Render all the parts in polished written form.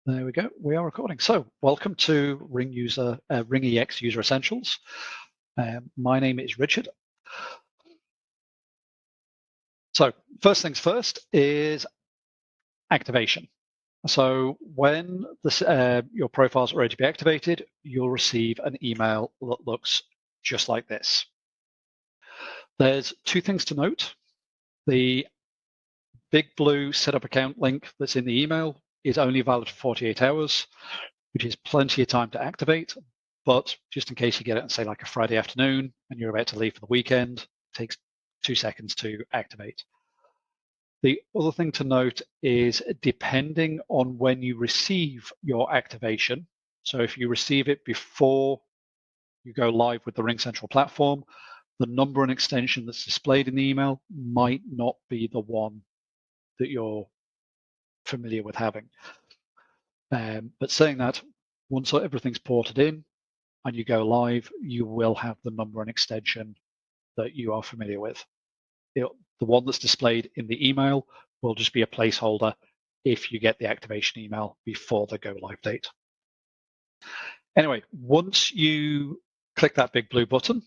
There we go. We are recording. So, welcome to RingEX User Essentials. My name is Richard. So, first things first is activation. So, when your profiles are ready to be activated, you'll receive an email that looks just like this. There's two things to note. The big blue setup account link that's in the email is only valid for 48 hours, which is plenty of time to activate. But just in case you get it on, say, like a Friday afternoon and you're about to leave for the weekend, it takes 2 seconds to activate. The other thing to note is depending on when you receive your activation, so if you receive it before you go live with the RingCentral platform, the number and extension that's displayed in the email might not be the one that you're familiar with having. But saying that, once everything's ported in and you go live, you will have the number and extension that you are familiar with. The one that's displayed in the email will just be a placeholder if you get the activation email before the go live date. Anyway, once you click that big blue button,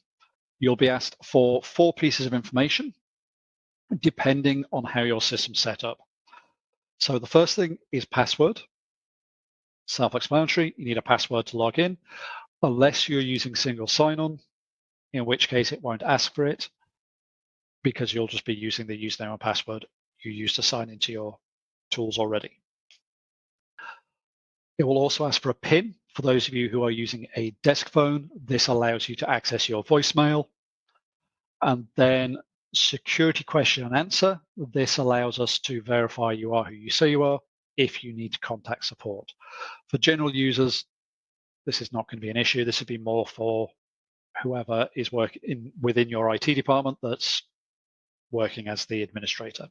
you'll be asked for 4 pieces of information, depending on how your system's set up. So the first thing is password. Self-explanatory, you need a password to log in, unless you're using single sign-on, in which case it won't ask for it, because you'll just be using the username and password you use to sign into your tools already. It will also ask for a PIN. For those of you who are using a desk phone, this allows you to access your voicemail. And then security question and answer. This allows us to verify you are who you say you are if you need to contact support. For general users, this is not going to be an issue. This would be more for whoever is working within your IT department that's working as the administrator.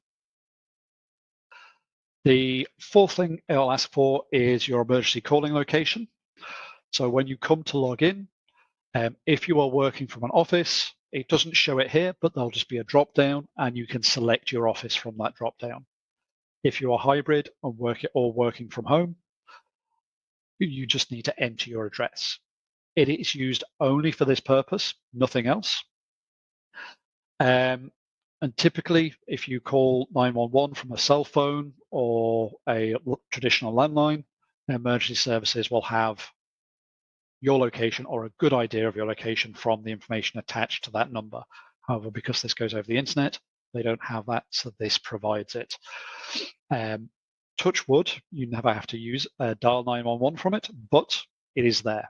The fourth thing it'll ask for is your emergency calling location. So when you come to log in, if you are working from an office, it doesn't show it here, but there'll just be a drop down and you can select your office from that drop down. If you are hybrid and working from home, you just need to enter your address. It is used only for this purpose, nothing else. And typically, if you call 911 from a cell phone or a traditional landline, emergency services will have your location or a good idea of your location from the information attached to that number. However, because this goes over the internet, they don't have that, so this provides it. Touch wood, you never have to use dial 911 from it, but it is there.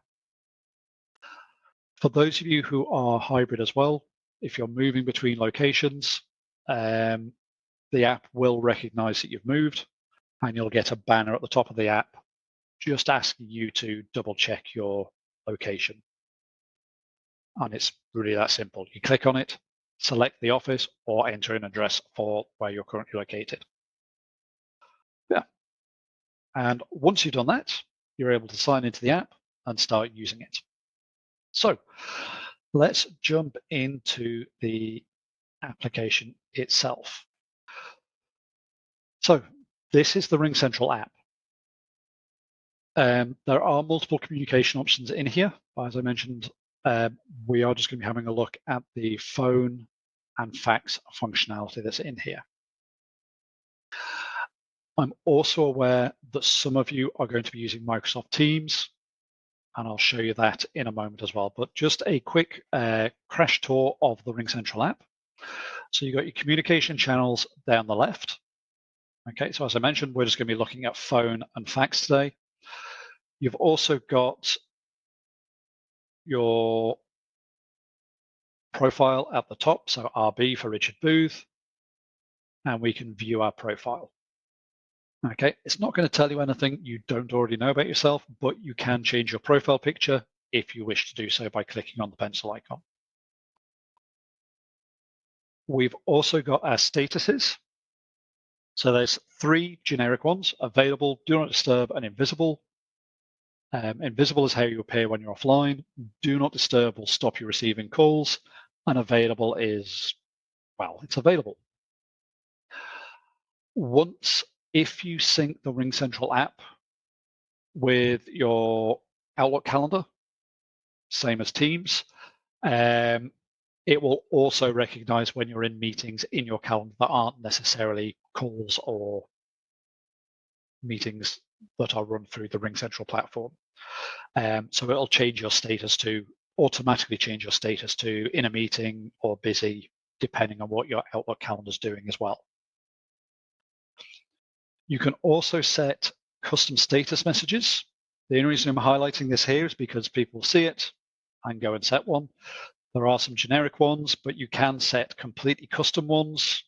For those of you who are hybrid as well, if you're moving between locations, the app will recognize that you've moved, and you'll get a banner at the top of the app just asking you to double check your location. And it's really that simple. You click on it, select the office, or enter an address for where you're currently located. Yeah. And once you've done that, you're able to sign into the app and start using it. So let's jump into the application itself. So this is the RingCentral app. There are multiple communication options in here. As I mentioned, we are just going to be having a look at the phone and fax functionality that's in here. I'm also aware that some of you are going to be using Microsoft Teams, and I'll show you that in a moment as well. But just a quick crash tour of the RingCentral app. So you've got your communication channels down the left. Okay, so as I mentioned, we're just going to be looking at phone and fax today. You've also got your profile at the top, so RB for Richard Booth, and we can view our profile. Okay, it's not going to tell you anything you don't already know about yourself, but you can change your profile picture if you wish to do so by clicking on the pencil icon. We've also got our statuses. So there's 3 generic ones: available, do not disturb, and invisible. Invisible is how you appear when you're offline. Do not disturb will stop you receiving calls. And available is, well, it's available. If you sync the RingCentral app with your Outlook calendar, same as Teams. It will also recognize when you're in meetings in your calendar that aren't necessarily calls or meetings that are run through the RingCentral platform. So it'll change your status to, automatically change your status to in a meeting or busy, depending on what your Outlook calendar is doing as well. You can also set custom status messages. The only reason I'm highlighting this here is because people see it and go and set one. There are some generic ones, but you can set completely custom ones.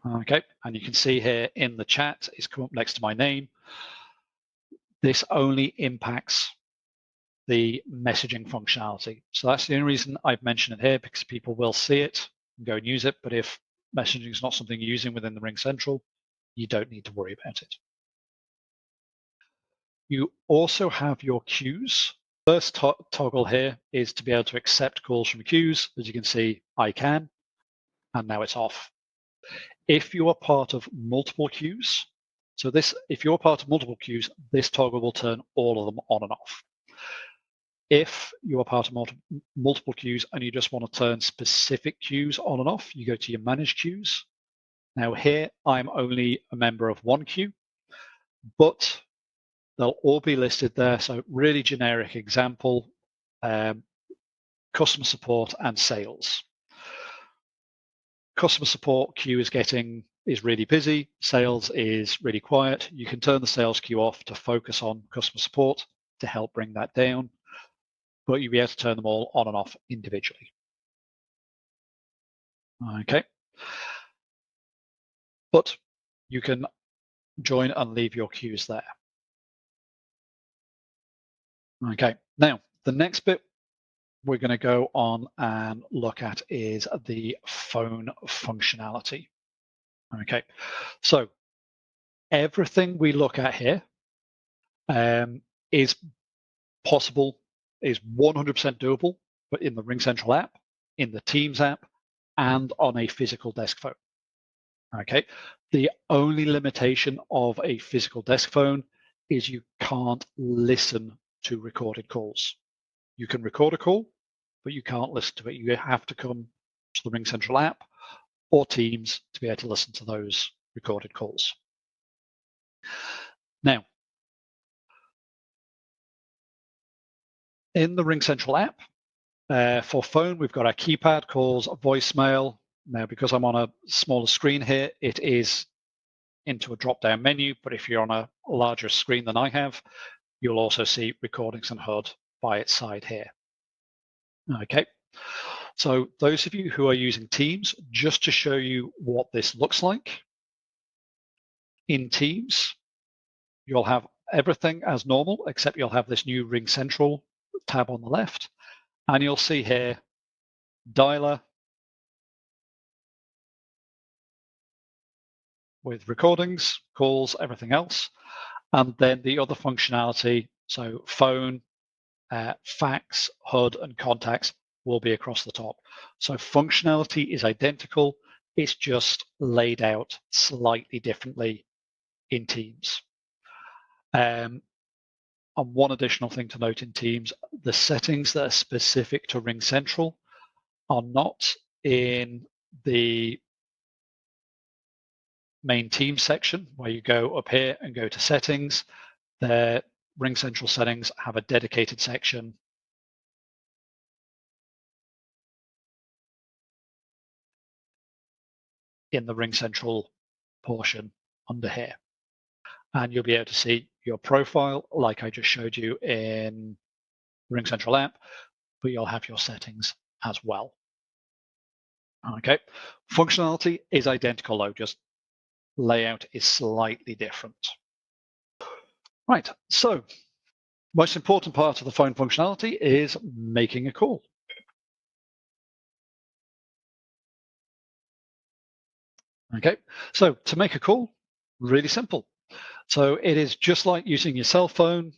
Okay, and you can see here in the chat, it's come up next to my name. This only impacts the messaging functionality. So that's the only reason I've mentioned it here, because people will see it and go and use it. But if messaging is not something you're using within the RingCentral, you don't need to worry about it. You also have your queues. First toggle here is to be able to accept calls from queues. As you can see, I can, and now it's off. If you are part of multiple queues, so if you're part of multiple queues, this toggle will turn all of them on and off. If you are part of multiple queues and you just want to turn specific queues on and off, you go to your manage queues. Now here, I'm only a member of one queue, but they'll all be listed there. So really generic example, customer support and sales. Customer support queue is really busy. Sales is really quiet. You can turn the sales queue off to focus on customer support to help bring that down, but you'll be able to turn them all on and off individually. Okay. But you can join and leave your queues there. Okay. Now, the next bit we're going to go on and look at is the phone functionality. Okay. So everything we look at here is possible, is 100% doable, but in the RingCentral app, in the Teams app, and on a physical desk phone. Okay. The only limitation of a physical desk phone is you can't listen to recorded calls. You can record a call, but you can't listen to it. You have to come to the RingCentral app or Teams to be able to listen to those recorded calls. Now, in the RingCentral app, for phone, we've got our keypad, calls, voicemail. Now, because I'm on a smaller screen here, it is into a drop-down menu, but if you're on a larger screen than I have, you'll also see recordings and HUD by its side here. Okay, so those of you who are using Teams, just to show you what this looks like, in Teams, you'll have everything as normal, except you'll have this new RingCentral tab on the left, and you'll see here, dialer with recordings, calls, everything else, and then the other functionality, so phone, fax, HUD, and contacts will be across the top. So functionality is identical, it's just laid out slightly differently in Teams. And one additional thing to note in Teams, the settings that are specific to RingCentral are not in the main Teams section where you go up here and go to settings. The RingCentral settings have a dedicated section in the RingCentral portion under here. And you'll be able to see your profile like I just showed you in the RingCentral app, but you'll have your settings as well. Okay, functionality is identical though, just layout is slightly different. Right, so most important part of the phone functionality is making a call. Okay, so to make a call, really simple. So it is just like using your cell phone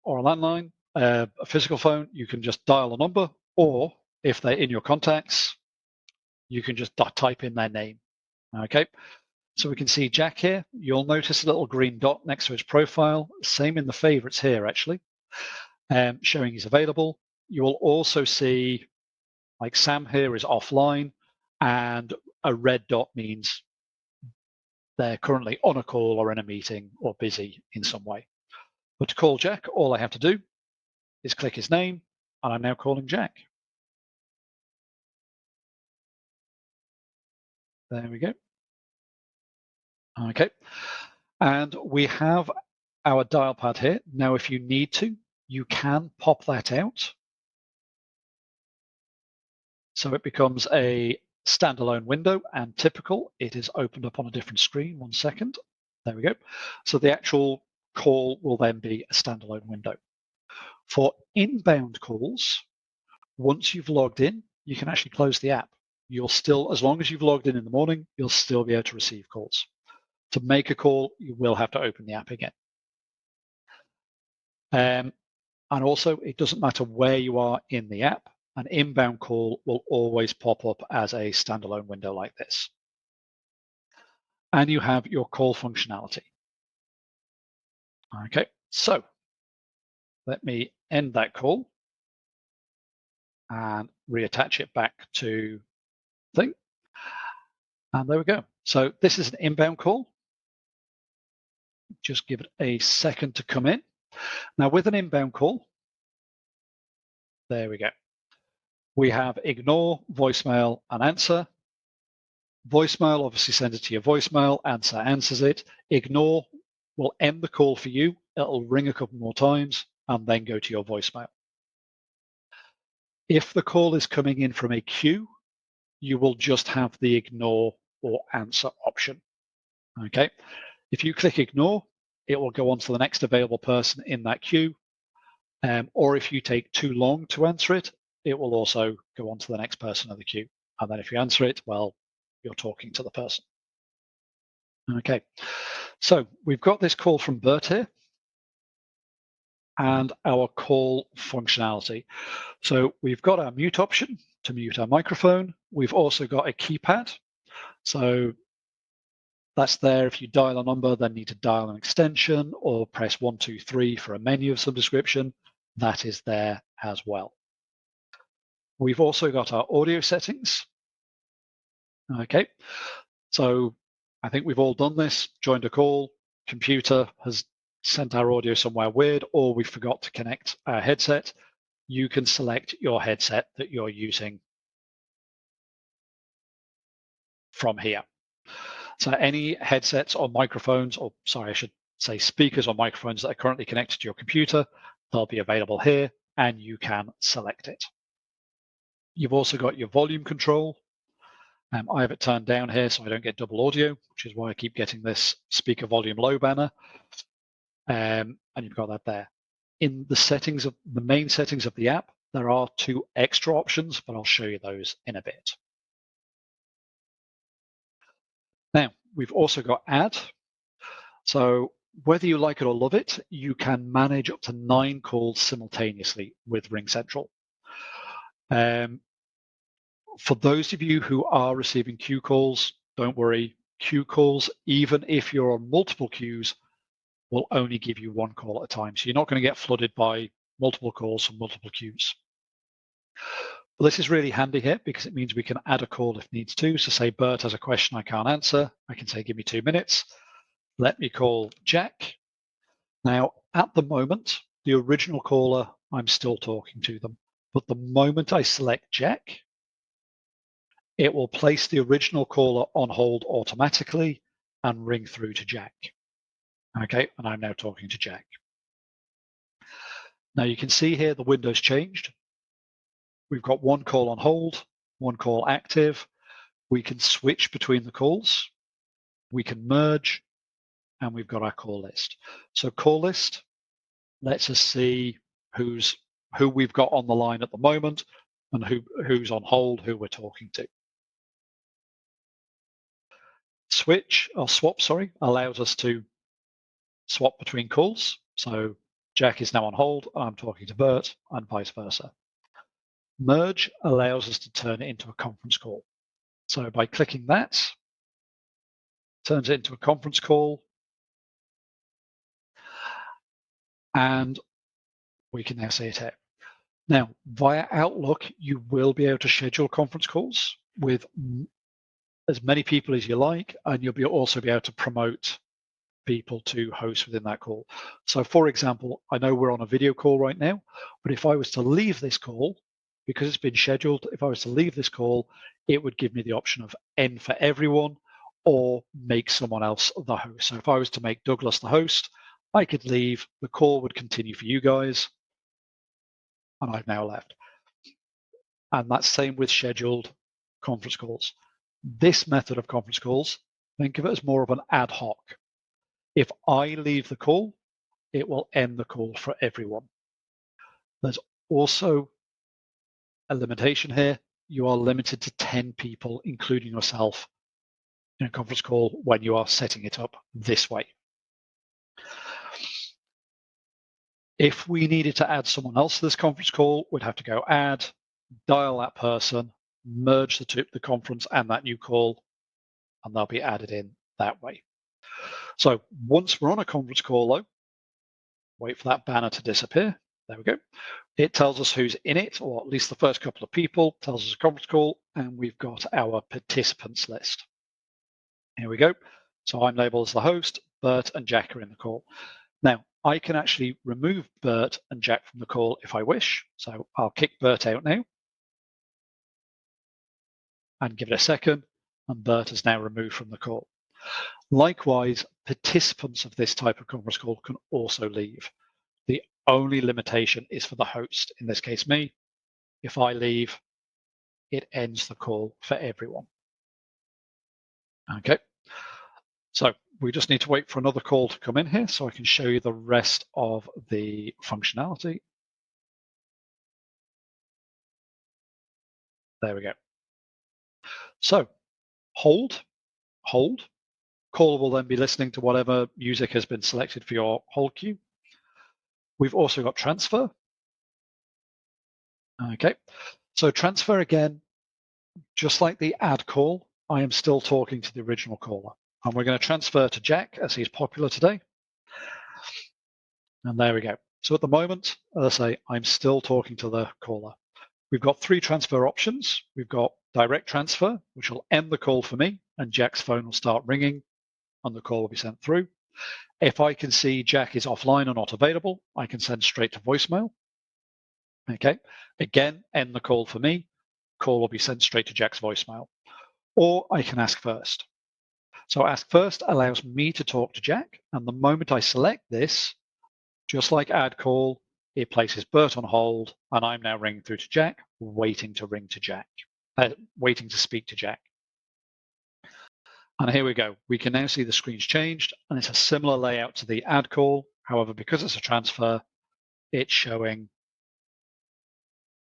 or a landline, a physical phone. You can just dial a number, or if they're in your contacts, you can just type in their name. Okay, So we can see Jack here. You'll notice a little green dot next to his profile. Same in the favorites here, actually, showing he's available. You will also see, like Sam here is offline, and a red dot means they're currently on a call or in a meeting or busy in some way. But to call Jack, all I have to do is click his name, and I'm now calling Jack. There we go. Okay. And we have our dial pad here. Now, if you need to, you can pop that out. So it becomes a standalone window, and typical, it is opened up on a different screen. 1 second. There we go. So the actual call will then be a standalone window. For inbound calls, once you've logged in, you can actually close the app. You'll still, as long as you've logged in the morning, you'll still be able to receive calls. To make a call, you will have to open the app again. And also, it doesn't matter where you are in the app, an inbound call will always pop up as a standalone window like this. And you have your call functionality. Okay, so let me end that call and reattach it back to the thing. And there we go. So this is an inbound call. Just give it a second to come in. Now with an inbound call, there we go. We have ignore, voicemail, and answer. Voicemail obviously sends it to your voicemail, answer answers it. Ignore will end the call for you. It'll ring a couple more times and then go to your voicemail. If the call is coming in from a queue, you will just have the ignore or answer option. Okay. If you click ignore, it will go on to the next available person in that queue. Or if you take too long to answer it, it will also go on to the next person in the queue. And then if you answer it, well, you're talking to the person. Okay, so we've got this call from Bert here and our call functionality. So we've got our mute option to mute our microphone. We've also got a keypad. So that's there. If you dial a number, then need to dial an extension or press 1, 2, 3 for a menu of some description. That is there as well. We've also got our audio settings. Okay, so I think we've all done this, joined a call, computer has sent our audio somewhere weird, or we forgot to connect our headset. You can select your headset that you're using from here. So any headsets or microphones, or sorry, I should say speakers or microphones that are currently connected to your computer, they'll be available here and you can select it. You've also got your volume control. I have it turned down here so I don't get double audio, which is why I keep getting this speaker volume low banner. And you've got that there. In the settings of the main settings of the app, there are 2 extra options, but I'll show you those in a bit. Now, we've also got add. So whether you like it or love it, you can manage up to 9 calls simultaneously with RingCentral. For those of you who are receiving queue calls, don't worry. Queue calls, even if you're on multiple queues, will only give you 1 call at a time. So you're not going to get flooded by multiple calls from multiple queues. But this is really handy here because it means we can add a call if needs to. So say Bert has a question I can't answer. I can say, give me 2 minutes. Let me call Jack. Now, at the moment, the original caller, I'm still talking to them. But the moment I select Jack, it will place the original caller on hold automatically and ring through to Jack. Okay, and I'm now talking to Jack. Now you can see here the window's changed. We've got 1 call on hold, 1 call active. We can switch between the calls. We can merge, and we've got our call list. So call list lets us see who we've got on the line at the moment and who's on hold, who we're talking to. Swap, allows us to swap between calls. So Jack is now on hold, I'm talking to Bert, and vice versa. Merge allows us to turn it into a conference call. So by clicking that, turns it into a conference call, and we can now see it here. Now, via Outlook, you will be able to schedule conference calls with as many people as you like, and you'll also be able to promote people to host within that call. So for example, I know we're on a video call right now, but if I was to leave this call, because it's been scheduled, if I was to leave this call, it would give me the option of end for everyone or make someone else the host. So if I was to make Douglas the host, I could leave, the call would continue for you guys, and I've now left. And that's same with scheduled conference calls. This method of conference calls, think of it as more of an ad hoc. If I leave the call, it will end the call for everyone. There's also a limitation here. You are limited to 10 people, including yourself, in a conference call when you are setting it up this way. If we needed to add someone else to this conference call, we'd have to go add, dial that person, merge the conference and that new call, and they'll be added in that way. So once we're on a conference call, though, wait for that banner to disappear. There we go. It tells us who's in it, or at least the first couple of people, tells us a conference call, and we've got our participants list. Here we go. So I'm labeled as the host, Bert and Jack are in the call. Now, I can actually remove Bert and Jack from the call if I wish. So I'll kick Bert out now and give it a second, and Bert is now removed from the call. Likewise, participants of this type of conference call can also leave. The only limitation is for the host, in this case me. If I leave, it ends the call for everyone. Okay, so we just need to wait for another call to come in here so I can show you the rest of the functionality. There we go. So hold. Caller will then be listening to whatever music has been selected for your hold queue. We've also got transfer. Okay, so transfer again, just like the add call, I am still talking to the original caller. And we're going to transfer to Jack as he's popular today. And there we go. So at the moment, as I say, I'm still talking to the caller. We've got 3 transfer options. We've got direct transfer, which will end the call for me, and Jack's phone will start ringing, and the call will be sent through. If I can see Jack is offline or not available, I can send straight to voicemail. Okay, again, end the call for me. Call will be sent straight to Jack's voicemail. Or I can ask first. So ask first allows me to talk to Jack, and the moment I select this, just like add call, it places Bert on hold, and I'm now ringing through to Jack, waiting to waiting to speak to Jack. And here we go. We can now see the screen's changed, and it's a similar layout to the add call. However, because it's a transfer, it's showing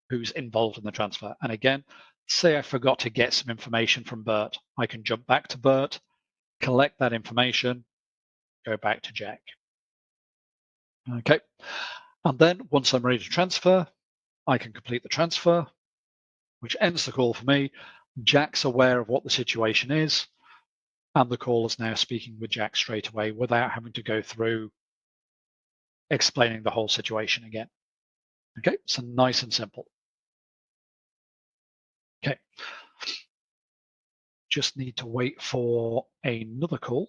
who's involved in the transfer. And again, say I forgot to get some information from Bert, I can jump back to Bert, collect that information, go back to Jack. Okay, and then once I'm ready to transfer, I can complete the transfer, which ends the call for me. Jack's aware of what the situation is, and the call is now speaking with Jack straight away without having to go through explaining the whole situation again. Okay, so nice and simple. Okay, just need to wait for another call.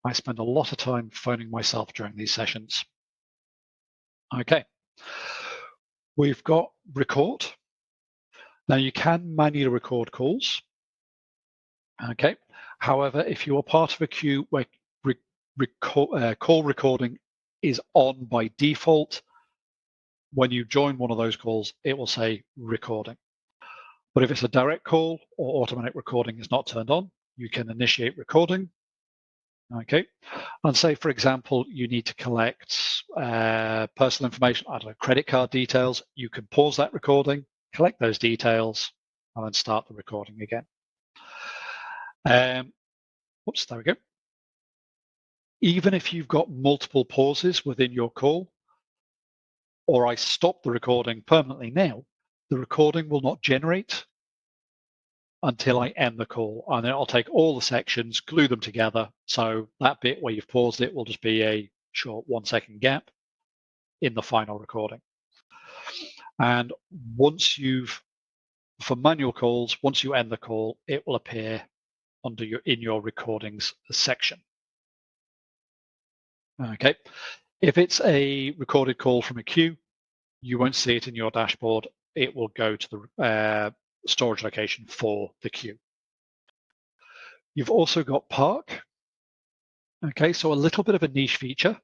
I spend a lot of time phoning myself during these sessions. Okay, we've got record. Now you can manually record calls. Okay, however, if you are part of a queue where call recording is on by default, when you join one of those calls, it will say recording. But if it's a direct call or automatic recording is not turned on, you can initiate recording. Okay, and say, for example, you need to collect personal information, I don't know, credit card details, you can pause that recording, collect those details, and then start the recording again. Oops, there we go. Even if you've got multiple pauses within your call, or I stop the recording permanently now, the recording will not generate until I end the call, and then I'll take all the sections, glue them together. So that bit where you've paused it will just be a short 1-second gap in the final recording. And for manual calls, once you end the call, it will appear in your recordings section. Okay. If it's a recorded call from a queue, you won't see it in your dashboard. It will go to the storage location for the queue. You've also got Park. Okay, so a little bit of a niche feature,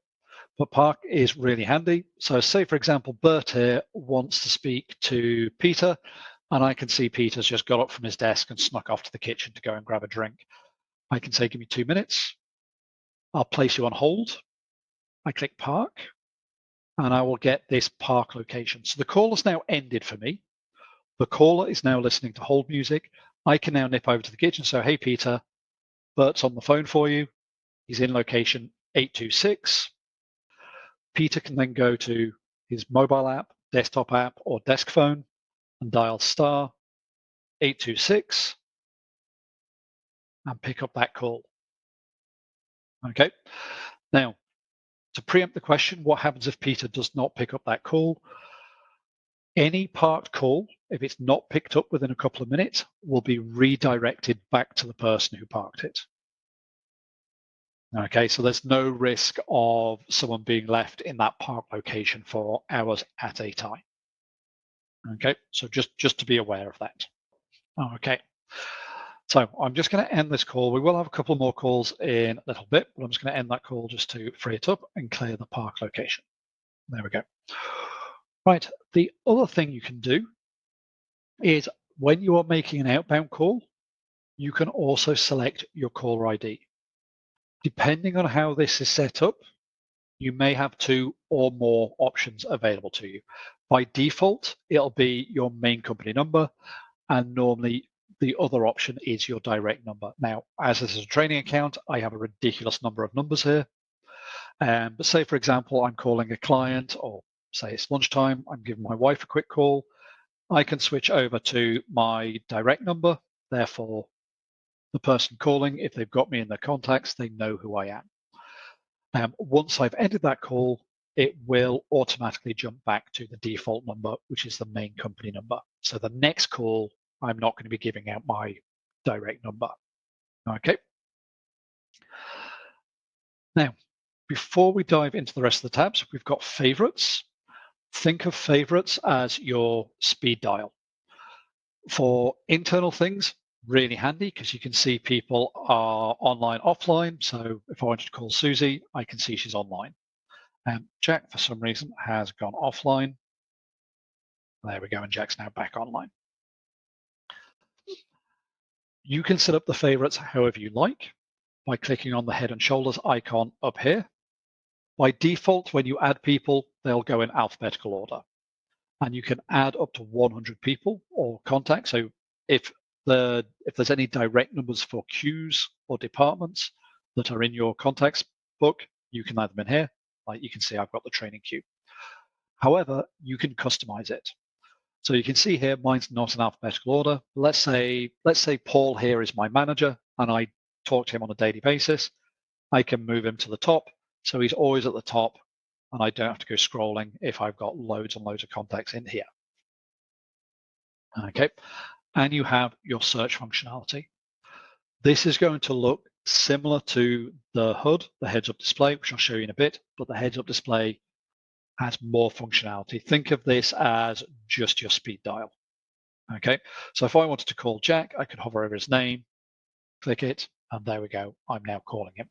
but Park is really handy. So say, for example, Bert here wants to speak to Peter, and I can see Peter's just got up from his desk and snuck off to the kitchen to go and grab a drink. I can say, give me 2 minutes. I'll place you on hold. I click Park, and I will get this Park location. So the call has now ended for me. The caller is now listening to hold music. I can now nip over to the kitchen. So, hey, Peter, Bert's on the phone for you. He's in location 826. Peter can then go to his mobile app, desktop app, or desk phone and dial star 826 and pick up that call. Okay. Now, to preempt the question, what happens if Peter does not pick up that call? Any parked call, if it's not picked up within a couple of minutes, will be redirected back to the person who parked it. Okay, so there's no risk of someone being left in that park location for hours at a time. Okay, so just to be aware of that. Okay, so I'm just going to end this call. We will have a couple more calls in a little bit, but I'm just going to end that call just to free it up and clear the park location. There we go. Right, the other thing you can do is when you are making an outbound call, you can also select your caller ID. Depending on how this is set up, you may have 2 or more options available to you. By default, it'll be your main company number, and normally the other option is your direct number. Now, as this is a training account, I have a ridiculous number of numbers here. But say, for example, I'm calling a client, or say it's lunchtime, I'm giving my wife a quick call. I can switch over to my direct number. Therefore, the person calling, if they've got me in their contacts, they know who I am. Once I've ended that call, it will automatically jump back to the default number, which is the main company number. So the next call, I'm not going to be giving out my direct number. Okay. Now, before we dive into the rest of the tabs, we've got favorites. Think of favorites as your speed dial. For internal things, really handy because you can see people are online, offline. So if I wanted to call Susie, I can see she's online. Jack, for some reason, has gone offline. There we go, and Jack's now back online. You can set up the favorites however you like by clicking on the head and shoulders icon up here. By default, when you add people, they'll go in alphabetical order. And you can add up to 100 people or contacts. So if there's any direct numbers for queues or departments that are in your contacts book, you can add them in here. Like you can see, I've got the training queue. However, you can customize it. So you can see here, mine's not in alphabetical order. Let's say Paul here is my manager and I talk to him on a daily basis. I can move him to the top. So he's always at the top and I don't have to go scrolling if I've got loads and loads of contacts in here. Okay, and you have your search functionality. This is going to look similar to the HUD, the heads-up display, which I'll show you in a bit, but the heads-up display has more functionality. Think of this as just your speed dial. Okay, so if I wanted to call Jack, I could hover over his name, click it, and there we go. I'm now calling him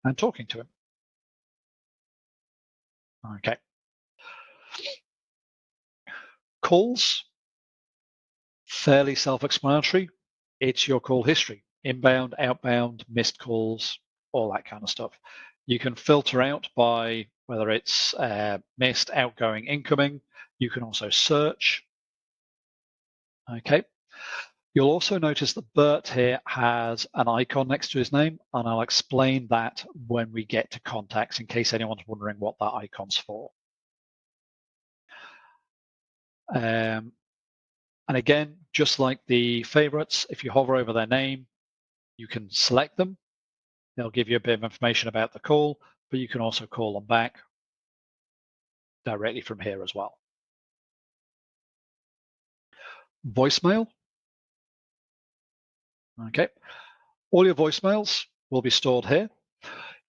and talking to him. Okay. Calls, fairly self-explanatory. It's your call history, inbound, outbound, missed calls, all that kind of stuff. You can filter out by whether it's missed, outgoing, incoming. You can also search. Okay. You'll also notice that Bert here has an icon next to his name, and I'll explain that when we get to contacts in case anyone's wondering what that icon's for. And again, just like the favorites, if you hover over their name, you can select them. They'll give you a bit of information about the call, but you can also call them back directly from here as well. Voicemail. Okay. All your voicemails will be stored here.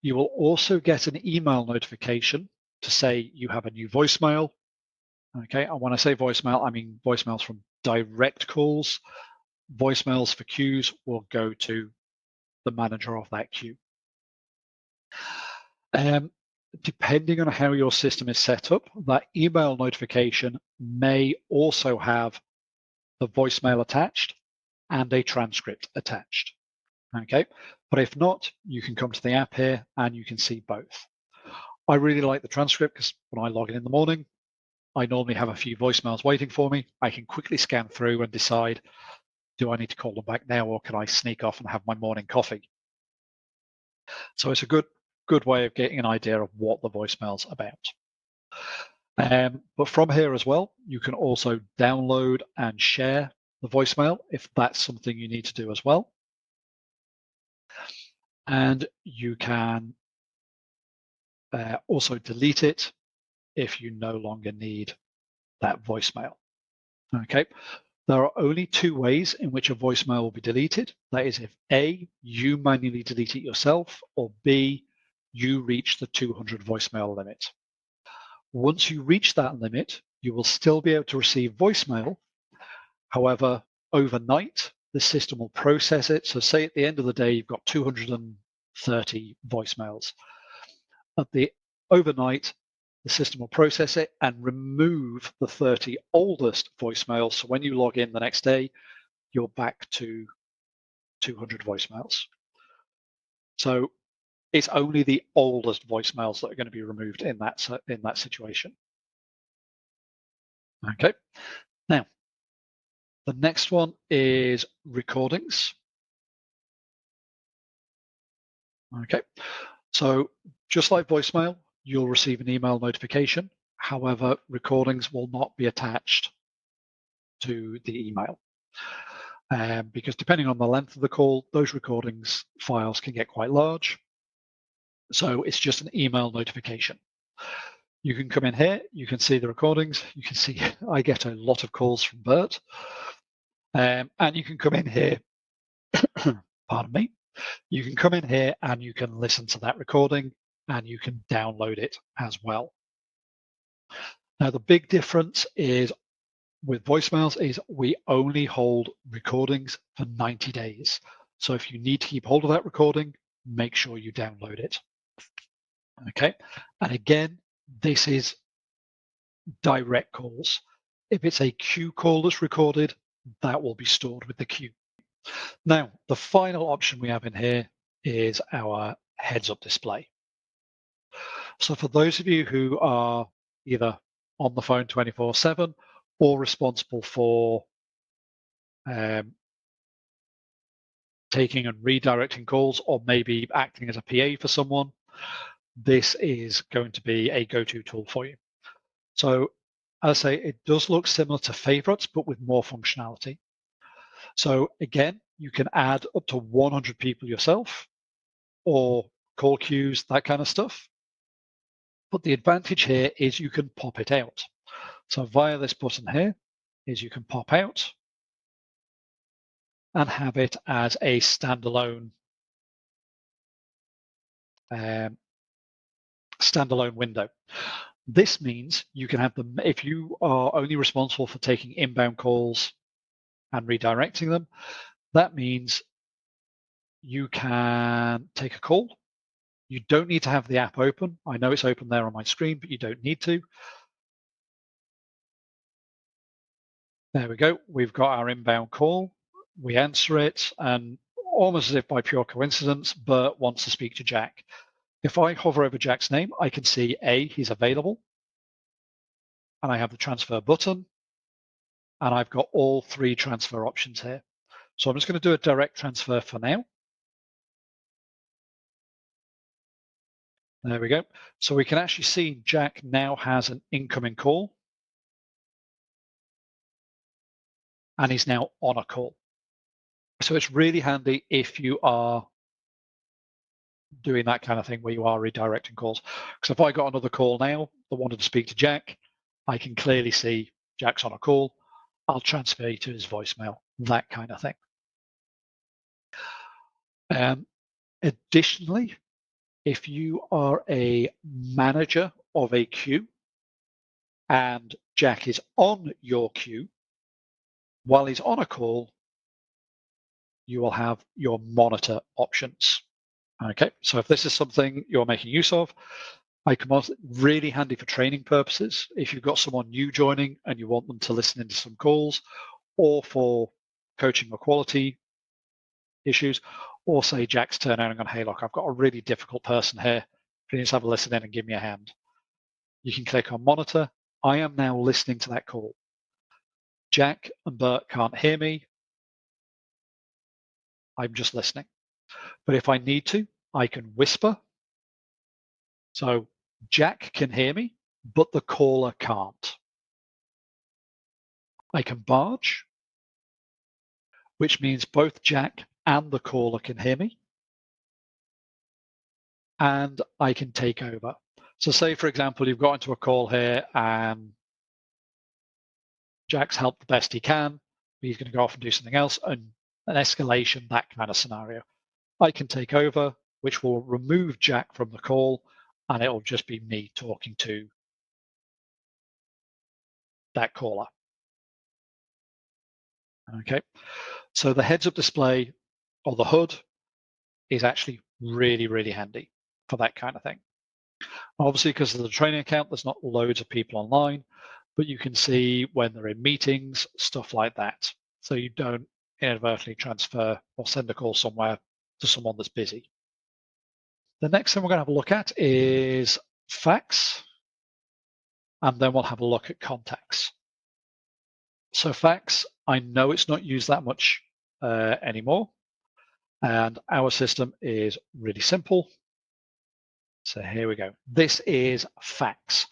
You will also get an email notification to say you have a new voicemail. Okay, and when I say voicemail, I mean voicemails from direct calls. Voicemails for queues will go to the manager of that queue. Depending on how your system is set up, that email notification may also have the voicemail attached and a transcript attached. Okay, but if not, you can come to the app here and you can see both. I really like the transcript because when I log in the morning, I normally have a few voicemails waiting for me. I can quickly scan through and decide, do I need to call them back now or can I sneak off and have my morning coffee? So it's a good way of getting an idea of what the voicemail's about. But from here as well, you can also download and share the voicemail if that's something you need to do as well. And you can also delete it if you no longer need that voicemail. Okay, there are only two ways in which a voicemail will be deleted. That is if A, you manually delete it yourself, or B, you reach the 200 voicemail limit. Once you reach that limit, you will still be able to receive voicemail. However, overnight, the system will process it. So say at the end of the day, you've got 230 voicemails. At the overnight, the system will process it and remove the 30 oldest voicemails. So when you log in the next day, you're back to 200 voicemails. So it's only the oldest voicemails that are going to be removed in that situation. Okay. Now, the next one is recordings. Okay. So just like voicemail, you'll receive an email notification. However, recordings will not be attached to the email. Because depending on the length of the call, those recordings files can get quite large. So it's just an email notification. You can come in here, you can see the recordings. You can see I get a lot of calls from Bert. And you can come in here, pardon me, you can come in here and you can listen to that recording and you can download it as well. Now, the big difference is with voicemails is we only hold recordings for 90 days. So if you need to keep hold of that recording, make sure you download it. Okay. And again, this is direct calls. If it's a queue call that's recorded, that will be stored with the queue. Now, the final option we have in here is our heads-up display. So for those of you who are either on the phone 24/7 or responsible for taking and redirecting calls, or maybe acting as a PA for someone, this is going to be a go-to tool for you. So as I say, it does look similar to favorites, but with more functionality. So again, you can add up to 100 people yourself or call queues, that kind of stuff. But the advantage here is you can pop it out. So via this button here is you can pop out and have it as a standalone standalone window. This means you can have them, if you are only responsible for taking inbound calls and redirecting them, that means you can take a call. You don't need to have the app open. I know it's open there on my screen, but you don't need to. There we go. We've got our inbound call. We answer it, and almost as if by pure coincidence, Bert wants to speak to Jack. If I hover over Jack's name, I can see A, he's available, and I have the transfer button, and I've got all three transfer options here. So I'm just going to do a direct transfer for now. There we go. So we can actually see Jack now has an incoming call. and he's now on a call. So it's really handy if you are doing that kind of thing where you are redirecting calls. Because if I got another call now that wanted to speak to Jack, I can clearly see Jack's on a call. I'll transfer you to his voicemail, that kind of thing. Additionally, if you are a manager of a queue and Jack is on your queue, while he's on a call, you will have your monitor options. Okay, so if this is something you're making use of, really handy for training purposes. If you've got someone new joining and you want them to listen into some calls, or for coaching or quality issues, or say Jack's turn around and gone, hey, look, I've got a really difficult person here. Please have a listen in and give me a hand. You can click on monitor. I am now listening to that call. Jack and Bert can't hear me. I'm just listening. But if I need to, I can whisper. So Jack can hear me, but the caller can't. I can barge, which means both Jack and the caller can hear me. And I can take over. So say, for example, you've got into a call here and Jack's helped the best he can. He's going to go off and do something else, and an escalation, that kind of scenario. I can take over, which will remove Jack from the call, and it'll just be me talking to that caller. Okay, so the heads-up display or the HUD is actually really, really handy for that kind of thing. Obviously, because of the training account, there's not loads of people online, but you can see when they're in meetings, stuff like that. So you don't inadvertently transfer or send a call somewhere to someone that's busy. The next thing we're going to have a look at is fax, and then we'll have a look at contacts. So fax, I know it's not used that much anymore, and our system is really simple. So here we go. This is fax.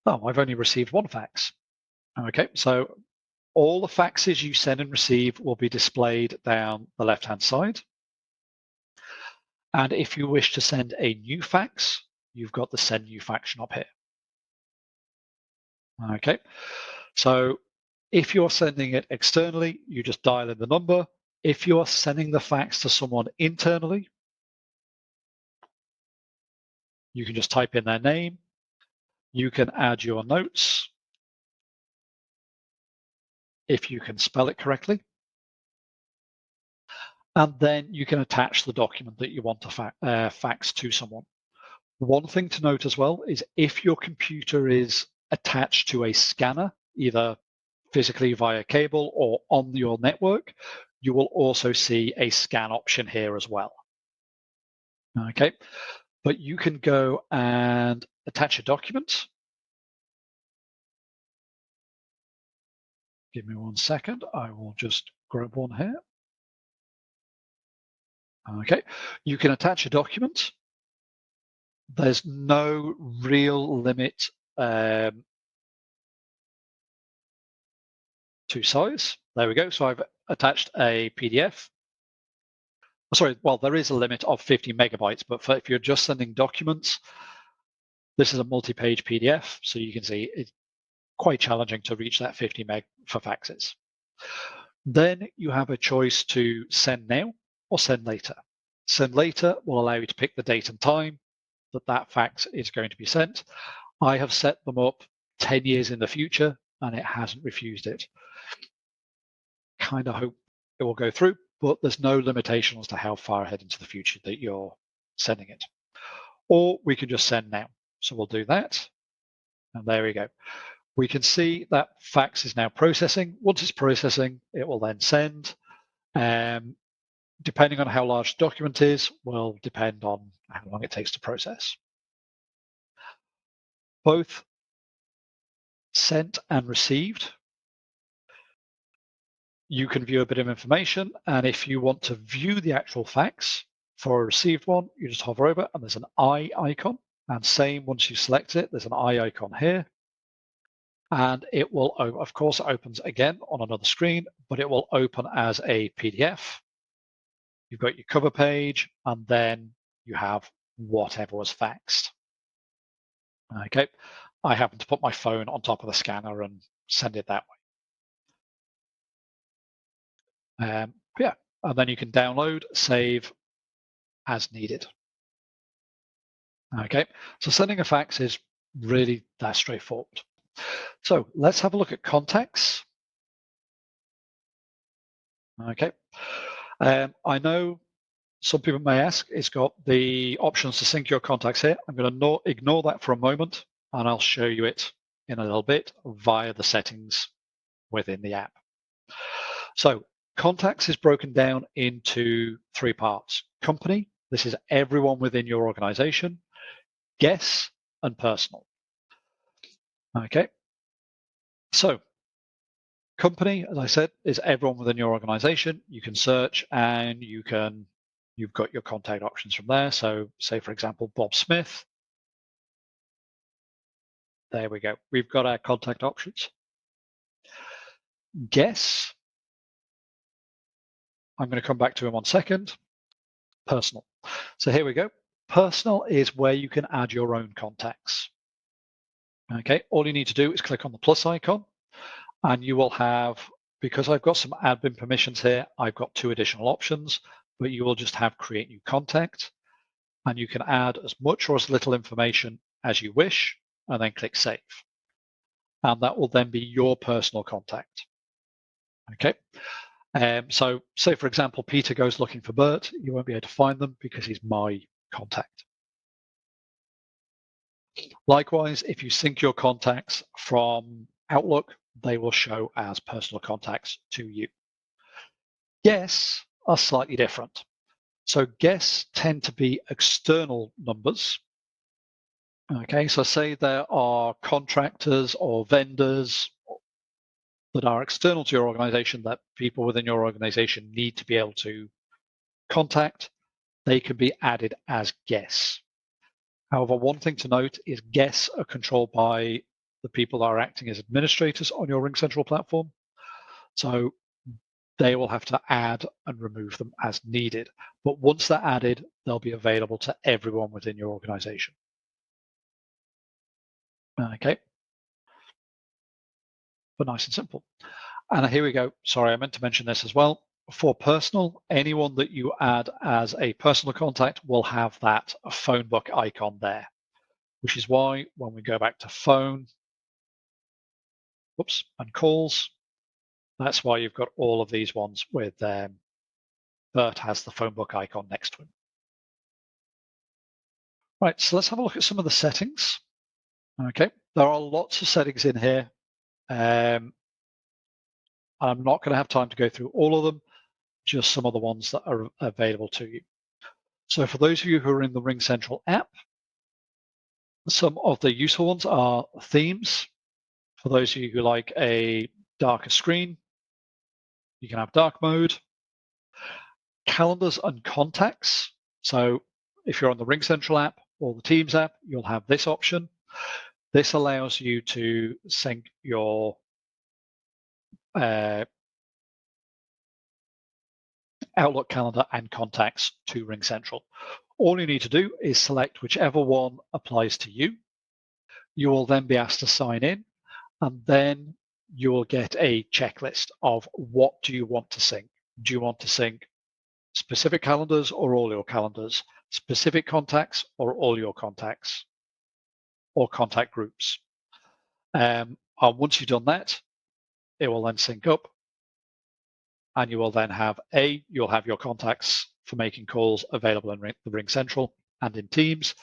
Oh, I've only received one fax. Okay, so all the faxes you send and receive will be displayed down the left-hand side. And if you wish to send a new fax, you've got the send new fax up here. Okay, so if you're sending it externally, you just dial in the number. If you're sending the fax to someone internally, you can just type in their name. You can add your notes if you can spell it correctly. And then you can attach the document that you want to fax to someone. One thing to note as well is if your computer is attached to a scanner, either physically via cable or on your network, you will also see a scan option here as well. Okay, but you can go and attach a document. Give me 1 second. I will just grab one here. Okay, you can attach a document. There's no real limit to size. There we go. So I've attached a PDF. Sorry, well, there is a limit of 50 megabytes, but if you're just sending documents, this is a multi-page PDF, so you can see it's quite challenging to reach that 50 meg for faxes. Then you have a choice to send now or send later. Send later will allow you to pick the date and time that fax is going to be sent. I have set them up 10 years in the future and it hasn't refused it. Kind of hope it will go through, but there's no limitation as to how far ahead into the future that you're sending it. Or we can just send now. So we'll do that. And there we go. We can see that fax is now processing. Once it's processing, it will then send. Depending on how large the document is, will depend on how long it takes to process. Both sent and received, you can view a bit of information. And if you want to view the actual fax for a received one, you just hover over and there's an eye icon. And same, once you select it, there's an eye icon here. And it will, of course, it opens again on another screen, but it will open as a PDF. You've got your cover page, and then you have whatever was faxed. Okay, I happen to put my phone on top of the scanner and send it that way. Yeah, and then you can download, save as needed. Okay, so sending a fax is really that straightforward. So let's have a look at contacts. Okay, I know some people may ask, it's got the options to sync your contacts here. I'm going to ignore that for a moment, and I'll show you it in a little bit via the settings within the app. So contacts is broken down into three parts. Company, this is everyone within your organization. Guests, and personal. Okay, so company, as I said, is everyone within your organization. You can search and you've got your contact options from there. So say, for example, Bob Smith. There we go. We've got our contact options. Guess. I'm going to come back to in 1 second. Personal. So here we go. Personal is where you can add your own contacts. Okay, all you need to do is click on the plus icon and you will have, because I've got some admin permissions here, I've got 2 additional options, but you will just have create new contact and you can add as much or as little information as you wish and then click save. And that will then be your personal contact. Okay. So say, for example, Peter goes looking for Bert, you won't be able to find them because he's my contact. Likewise, if you sync your contacts from Outlook, they will show as personal contacts to you. Guests are slightly different. So guests tend to be external numbers. Okay, so say there are contractors or vendors that are external to your organization that people within your organization need to be able to contact, they can be added as guests. However, one thing to note is guests are controlled by the people that are acting as administrators on your RingCentral platform. So they will have to add and remove them as needed. But once they're added, they'll be available to everyone within your organization. Okay. But nice and simple. And here we go. Sorry, I meant to mention this as well. For personal, anyone that you add as a personal contact will have that phone book icon there, which is why when we go back to phone, whoops, and calls, that's why you've got all of these ones with Bert has the phone book icon next to him. Right, so let's have a look at some of the settings. Okay, there are lots of settings in here. I'm not going to have time to go through all of them, just some of the ones that are available to you. So for those of you who are in the RingCentral app, some of the useful ones are themes. For those of you who like a darker screen, you can have dark mode. Calendars and contacts. So if you're on the RingCentral app or the Teams app, you'll have this option. This allows you to sync your Outlook calendar and contacts to RingCentral. All you need to do is select whichever one applies to you. You will then be asked to sign in, and then you will get a checklist of what do you want to sync. Do you want to sync specific calendars or all your calendars, specific contacts or all your contacts, or contact groups? And once you've done that, it will then sync up, and you will then have you'll have your contacts for making calls available in the RingCentral and in Teams,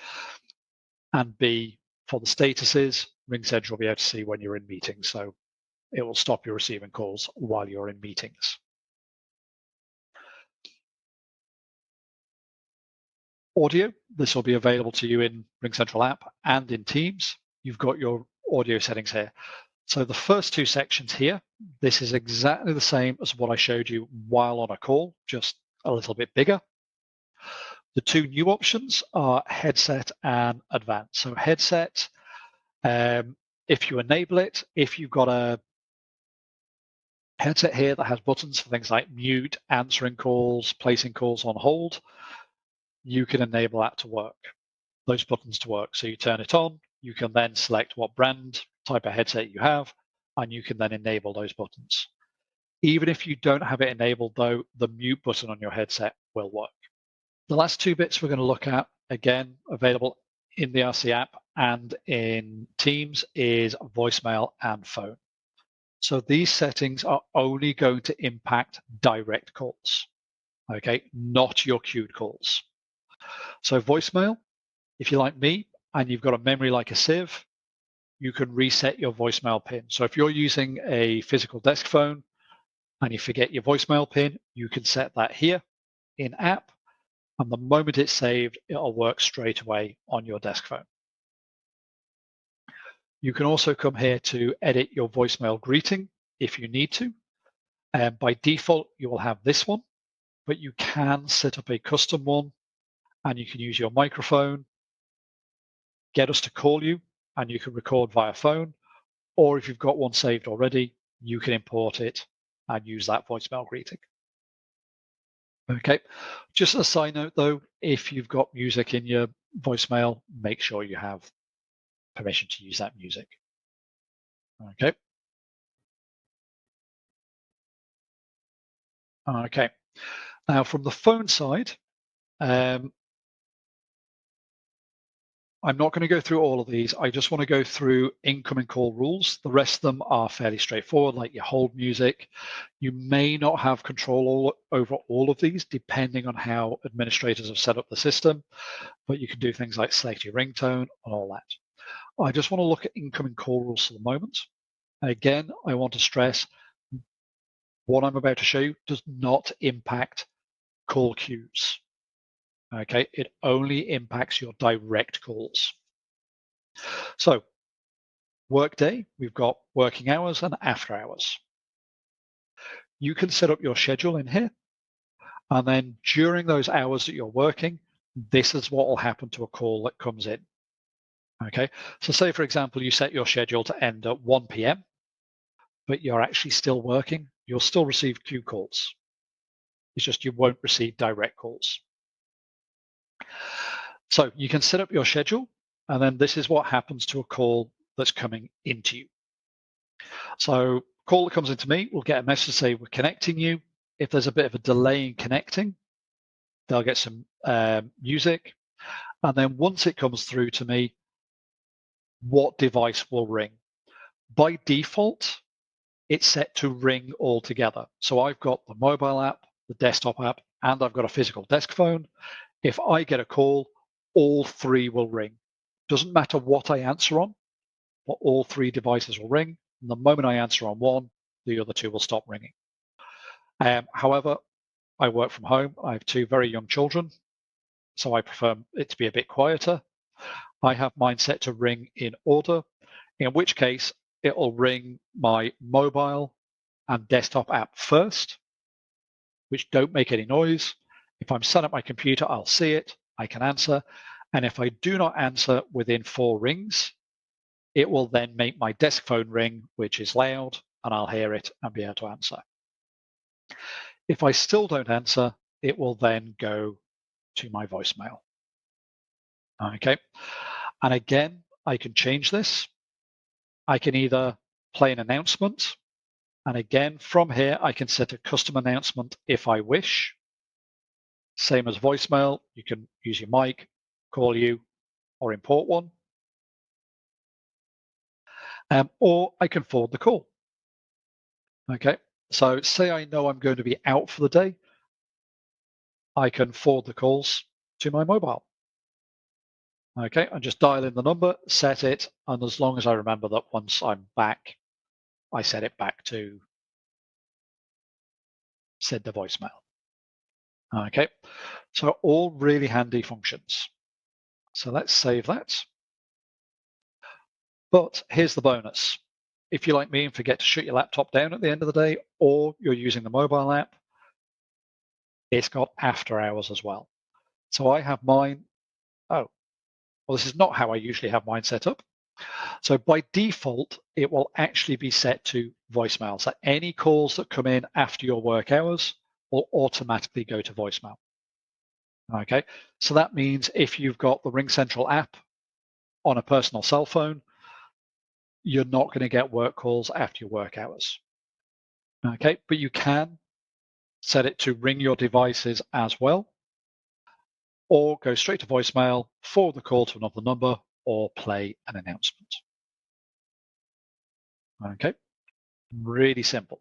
and B, for the statuses, RingCentral will be able to see when you're in meetings, so it will stop you receiving calls while you're in meetings. Audio, this will be available to you in RingCentral app and in Teams. You've got your audio settings here. So the first 2 sections here, this is exactly the same as what I showed you while on a call, just a little bit bigger. The 2 new options are headset and advanced. So headset, if you enable it, if you've got a headset here that has buttons for things like mute, answering calls, placing calls on hold, you can enable that to work, those buttons to work. So you turn it on, you can then select what brand, type of headset you have, and you can then enable those buttons. Even if you don't have it enabled though, the mute button on your headset will work. The last two bits we're going to look at, again, available in the RC app and in Teams, is voicemail and phone. So these settings are only going to impact direct calls, okay, not your queued calls. So voicemail, if you're like me and you've got a memory like a sieve, you can reset your voicemail pin. So if you're using a physical desk phone and you forget your voicemail pin, you can set that here in app. And the moment it's saved, it'll work straight away on your desk phone. You can also come here to edit your voicemail greeting if you need to. By default, you will have this one, but you can set up a custom one and you can use your microphone, get us to call you, and you can record via phone. Or if you've got one saved already, you can import it and use that voicemail greeting. Okay, just a side note though, if you've got music in your voicemail, make sure you have permission to use that music. Okay. Okay. Now from the phone side, I'm not going to go through all of these. I just want to go through incoming call rules. The rest of them are fairly straightforward, like your hold music. You may not have control over all of these, depending on how administrators have set up the system, but you can do things like select your ringtone and all that. I just want to look at incoming call rules for the moment. Again, I want to stress what I'm about to show you does not impact call queues. Okay, it only impacts your direct calls. So workday, we've got working hours and after hours. You can set up your schedule in here. And then during those hours that you're working, this is what will happen to a call that comes in. Okay, so say, for example, you set your schedule to end at 1 p.m., but you're actually still working, you'll still receive queue calls. It's just you won't receive direct calls. So you can set up your schedule, and then this is what happens to a call that's coming into you. So call that comes into me will get a message to say we're connecting you. If there's a bit of a delay in connecting, they'll get some music. And then once it comes through to me, what device will ring? By default, it's set to ring all together. So I've got the mobile app, the desktop app, and I've got a physical desk phone. If I get a call, all three will ring. Doesn't matter what I answer on, but all three devices will ring. And the moment I answer on one, the other two will stop ringing. However, I work from home. I have two very young children, so I prefer it to be a bit quieter. I have mine set to ring in order, in which case it will ring my mobile and desktop app first, which don't make any noise. If I'm sat at my computer, I'll see it, I can answer. And if I do not answer within 4 rings, it will then make my desk phone ring, which is loud, and I'll hear it and be able to answer. If I still don't answer, it will then go to my voicemail. Okay. And again, I can change this. I can either play an announcement. And again, from here, I can set a custom announcement if I wish. Same as voicemail, you can use your mic, call you, or import one. Or I can forward the call. Okay, so say I know I'm going to be out for the day, I can forward the calls to my mobile. Okay, and just dial in the number, set it, and as long as I remember that once I'm back, I set it back to send the voicemail. Okay, so all really handy functions. So let's save that. But here's the bonus. If you're like me and forget to shut your laptop down at the end of the day, or you're using the mobile app, it's got after hours as well. So I have mine, oh, well, this is not how I usually have mine set up. So by default, it will actually be set to voicemail. So any calls that come in after your work hours will automatically go to voicemail. Okay, so that means if you've got the RingCentral app on a personal cell phone, you're not going to get work calls after your work hours. Okay, but you can set it to ring your devices as well, or go straight to voicemail, forward the call to another number, or play an announcement. Okay, really simple.